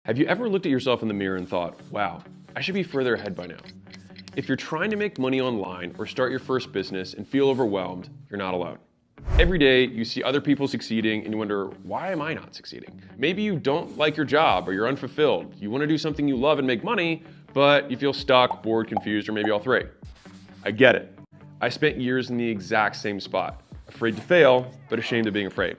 Have you ever looked at yourself in the mirror and thought, wow, I should be further ahead by now? If you're trying to make money online or start your first business and feel overwhelmed, you're not alone. Every day you see other people succeeding and you wonder, why am I not succeeding? Maybe you don't like your job or you're unfulfilled. You want to do something you love and make money, but you feel stuck, bored, confused, or maybe all three. I get it. I spent years in the exact same spot, afraid to fail, but ashamed of being afraid.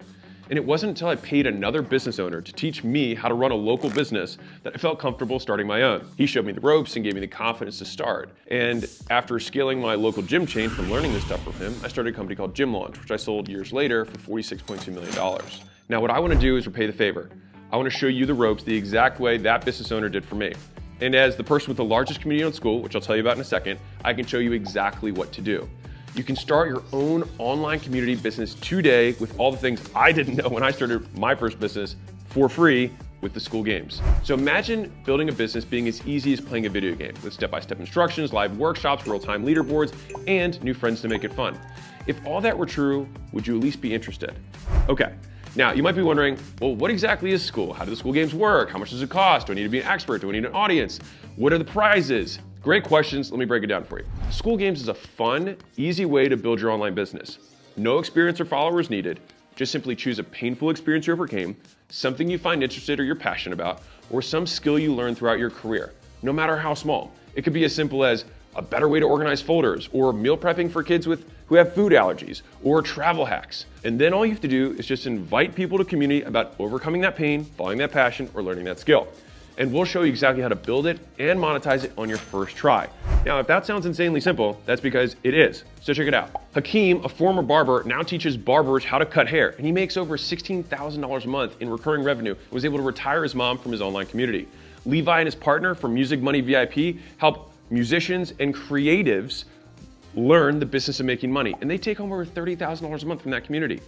And it wasn't until I paid another business owner to teach me how to run a local business that I felt comfortable starting my own. He showed me the ropes and gave me the confidence to start. And after scaling my local gym chain from learning this stuff from him, I started a company called Gym Launch, which I sold years later for $46.2 million. Now what I want to do is repay the favor. I want to show you the ropes the exact way that business owner did for me. And as the person with the largest community on Skool, which I'll tell you about in a second, I can show you exactly what to do. You can start your own online community business today with all the things I didn't know when I started my first business for free with the Skool games. So imagine building a business being as easy as playing a video game with step-by-step instructions, live workshops, real-time leaderboards, and new friends to make it fun. If all that were true, would you at least be interested? Okay. Now, you might be wondering, well, what exactly is Skool? How do the Skool games work? How much does it cost? Do I need to be an expert? Do I need an audience? What are the prizes? Great questions. Let me break it down for you. Skool games is a fun, easy way to build your online business. No experience or followers needed. Just simply choose a painful experience you overcame, something you find interested or you're passionate about, or some skill you learned throughout your career, no matter how small. It could be as simple as a better way to organize folders, or meal prepping for kids who have food allergies, or travel hacks. And then all you have to do is just invite people to community about overcoming that pain, following that passion, or learning that skill. And we'll show you exactly how to build it and monetize it on your first try. Now, if that sounds insanely simple, that's because it is. So check it out. Hakeem, a former barber, now teaches barbers how to cut hair, and he makes over $16,000 a month in recurring revenue and was able to retire his mom from his online community. Levi and his partner from Music Money VIP help musicians and creatives learn the business of making money, and they take home over $30,000 a month from that community.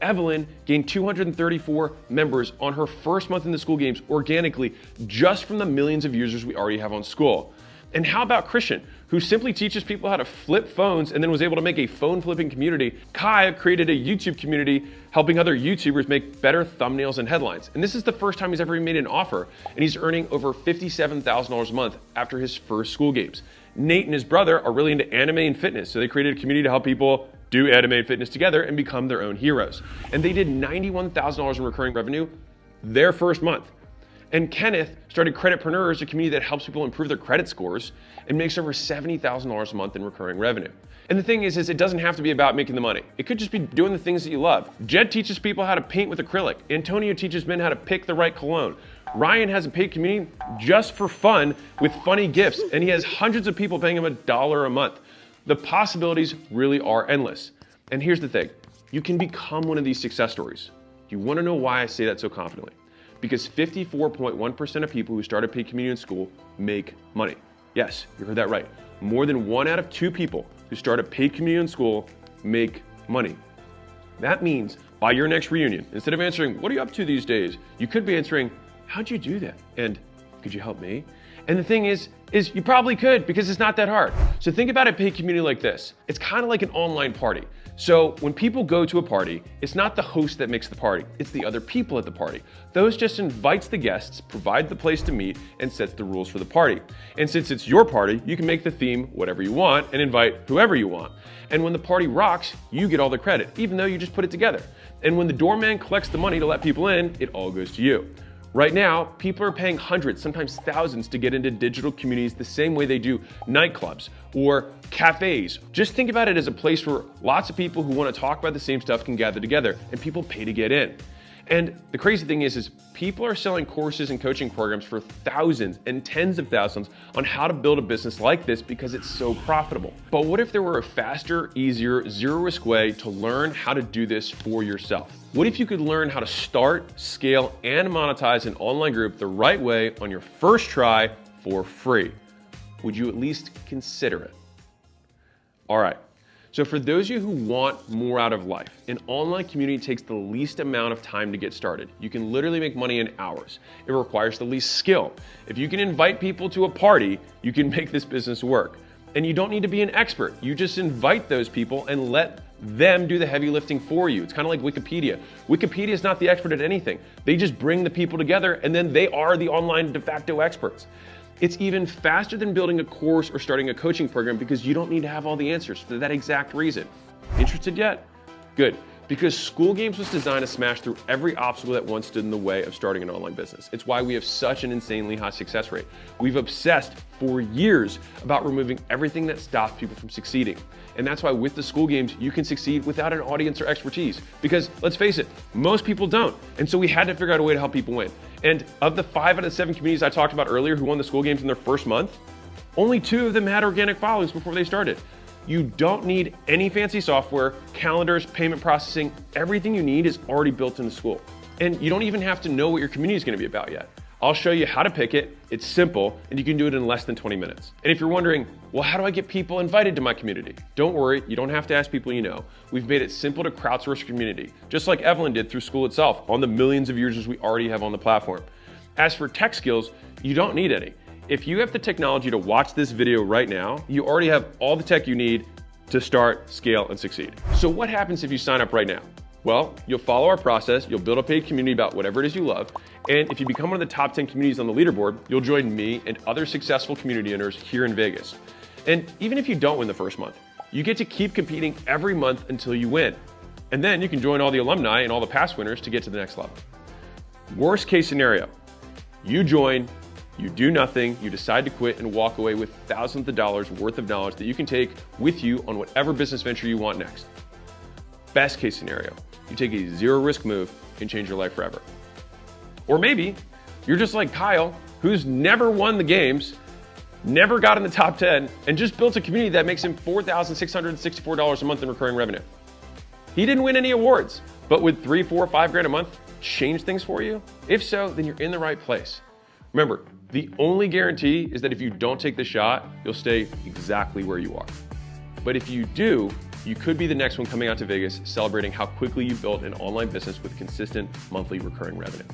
Evelyn gained 234 members on her first month in the Skool games organically just from the millions of users we already have on Skool. And how about Christian, who simply teaches people how to flip phones and then was able to make a phone flipping community? Kai created a YouTube community helping other YouTubers make better thumbnails and headlines. And this is the first time he's ever made an offer, and he's earning over $57,000 a month after his first Skool games. Nate and his brother are really into anime and fitness, so they created a community to help people do anime and fitness together and become their own heroes. And they did $91,000 in recurring revenue their first month. And Kenneth started Creditpreneurs, a community that helps people improve their credit scores and makes over $70,000 a month in recurring revenue. And the thing is it doesn't have to be about making the money. It could just be doing the things that you love. Jed teaches people how to paint with acrylic. Antonio teaches men how to pick the right cologne. Ryan has a paid community just for fun with funny gifts, and he has hundreds of people paying him $1 a month. The possibilities really are endless. And here's the thing, you can become one of these success stories. You want to know why I say that so confidently? Because 54.1% of people who start a paid community in Skool make money. Yes, you heard that right. More than 1 out of 2 people who start a paid community in Skool make money. That means by your next reunion, instead of answering, what are you up to these days? You could be answering, how'd you do that? And could you help me? And the thing is you probably could, because it's not that hard. So think about a paid community like this. It's kind of like an online party. So when people go to a party, it's not the host that makes the party, it's the other people at the party. Those just invites the guests, provide the place to meet, and sets the rules for the party. And since it's your party, you can make the theme whatever you want and invite whoever you want. And when the party rocks, you get all the credit, even though you just put it together. And when the doorman collects the money to let people in, it all goes to you. Right now, people are paying hundreds, sometimes thousands, to get into digital communities the same way they do nightclubs or cafes. Just think about it as a place where lots of people who want to talk about the same stuff can gather together, and people pay to get in. And the crazy thing is people are selling courses and coaching programs for thousands and tens of thousands on how to build a business like this because it's so profitable. But what if there were a faster, easier, zero-risk way to learn how to do this for yourself? What if you could learn how to start, scale, and monetize an online group the right way on your first try for free? Would you at least consider it? All right. So for those of you who want more out of life, an online community takes the least amount of time to get started. You can literally make money in hours. It requires the least skill. If you can invite people to a party, you can make this business work. And you don't need to be an expert. You just invite those people and let them do the heavy lifting for you. It's kind of like Wikipedia. Wikipedia is not the expert at anything. They just bring the people together and then they are the online de facto experts. It's even faster than building a course or starting a coaching program because you don't need to have all the answers for that exact reason. Interested yet? Good. Because Skool Games was designed to smash through every obstacle that once stood in the way of starting an online business. It's why we have such an insanely high success rate. We've obsessed for years about removing everything that stops people from succeeding. And that's why with the Skool Games, you can succeed without an audience or expertise. Because let's face it, most people don't. And so we had to figure out a way to help people win. And of the 5 out of 7 communities I talked about earlier who won the Skool Games in their first month, only 2 of them had organic followings before they started. You don't need any fancy software, calendars, payment processing. Everything you need is already built into Skool. And you don't even have to know what your community is going to be about yet. I'll show you how to pick it. It's simple, and you can do it in less than 20 minutes. And if you're wondering, well, how do I get people invited to my community? Don't worry, you don't have to ask people you know. We've made it simple to crowdsource your community, just like Evelyn did through Skool itself on the millions of users we already have on the platform. As for tech skills, you don't need any. If you have the technology to watch this video right now, you already have all the tech you need to start, scale, and succeed. So what happens if you sign up right now? Well, you'll follow our process, you'll build a paid community about whatever it is you love, and if you become one of the top 10 communities on the leaderboard, you'll join me and other successful community owners here in Vegas. And even if you don't win the first month, you get to keep competing every month until you win. And then you can join all the alumni and all the past winners to get to the next level. Worst case scenario, you join, you do nothing, you decide to quit and walk away with thousands of dollars worth of knowledge that you can take with you on whatever business venture you want next. Best case scenario, you take a zero risk move and change your life forever. Or maybe you're just like Kyle, who's never won the games, never got in the top 10, and just built a community that makes him $4,664 a month in recurring revenue. He didn't win any awards, but would 3, 4, 5 grand a month change things for you? If so, then you're in the right place. Remember, the only guarantee is that if you don't take the shot, you'll stay exactly where you are. But if you do, you could be the next one coming out to Vegas celebrating how quickly you built an online business with consistent monthly recurring revenue.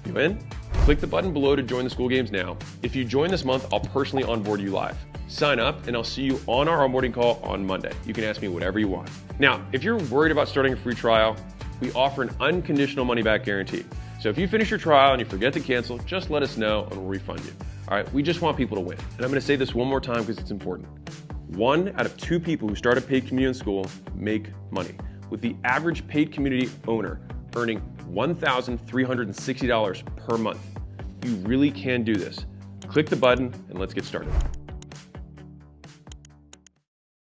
You in? Click the button below to join the Skool Games now. If you join this month, I'll personally onboard you live. Sign up and I'll see you on our onboarding call on Monday. You can ask me whatever you want. Now, if you're worried about starting a free trial, we offer an unconditional money back guarantee. So if you finish your trial and you forget to cancel, just let us know and we'll refund you. All right, we just want people to win. And I'm gonna say this one more time because it's important. 1 out of 2 people who start a paid community in Skool make money, with the average paid community owner earning $1,360 per month. You really can do this. Click the button and let's get started.